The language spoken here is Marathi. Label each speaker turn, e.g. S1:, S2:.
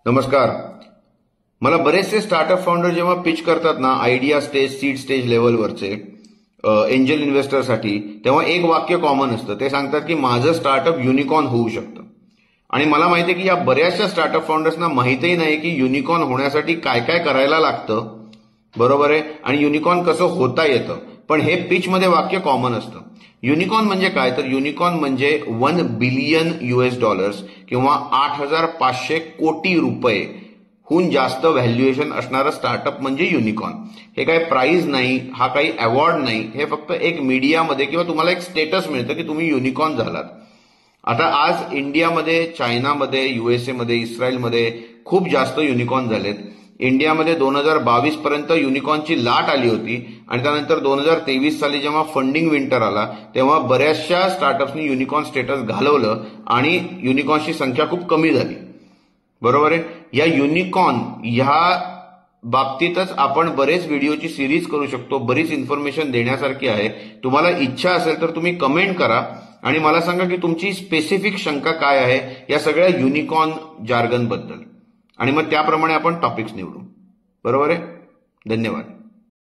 S1: नमस्कार. मला बरेचसे स्टार्टअप फाउंडर जेव्हा पिच करतात ना आयडिया स्टेज सीड स्टेज लेवलवरचे एंजल इन्व्हेस्टरसाठी, तेव्हा एक वाक्य कॉमन असतं. ते सांगतात की माझं स्टार्टअप युनिकॉर्न होऊ शकतं. आणि मला माहिती आहे की या बऱ्याचशा स्टार्टअप फाउंडर्सना माहितीही नाही की युनिकॉर्न होण्यासाठी काय काय करायला लागतं, बरोबर आहे, आणि युनिकॉर्न कसं होता येतं. पण हे पिचमध्ये वाक्य कॉमन असतं. युनिकॉर्न म्हणजे काय, तर युनिकॉर्न म्हणजे $1 बिलियन किंवा 8,500 कोटी रुपये हून जास्त व्हॅल्युएशन असणारं स्टार्टअप म्हणजे युनिकॉर्न. हे काही प्राइज नाही, हा काही अवॉर्ड नाही, हे फक्त एक मीडियामध्ये किंवा तुम्हाला एक स्टेटस मिळतं की तुम्ही युनिकॉर्न झालात. आता आज इंडियामध्ये, चायनामध्ये, USA मध्ये, इस्रायलमध्ये खूप जास्त युनिकॉर्न झालेत. इंडियामध्ये 2022 पर्यंत युनिकॉर्नची लाट आली होती आणि त्यानंतर 2023 साली जेव्हा फंडिंग विंटर आला तेव्हा बऱ्याचशा स्टार्टअप्सनी युनिकॉर्न स्टेटस घालवलं आणि युनिकॉर्नची संख्या खूप कमी झाली, बरोबर आहे. या युनिकॉर्न ह्या बाबतीतच आपण बरेच व्हिडिओची सिरीज करू शकतो. बरीच इन्फॉर्मेशन देण्यासारखी आहे. तुम्हाला इच्छा असेल तर तुम्ही कमेंट करा आणि मला सांगा की तुमची स्पेसिफिक शंका काय आहे या सगळ्या युनिकॉर्न जार्गन बद्दल, आणि मग त्याप्रमाणे आपण टॉपिक्स निवडू, बरोबर आहे. धन्यवाद.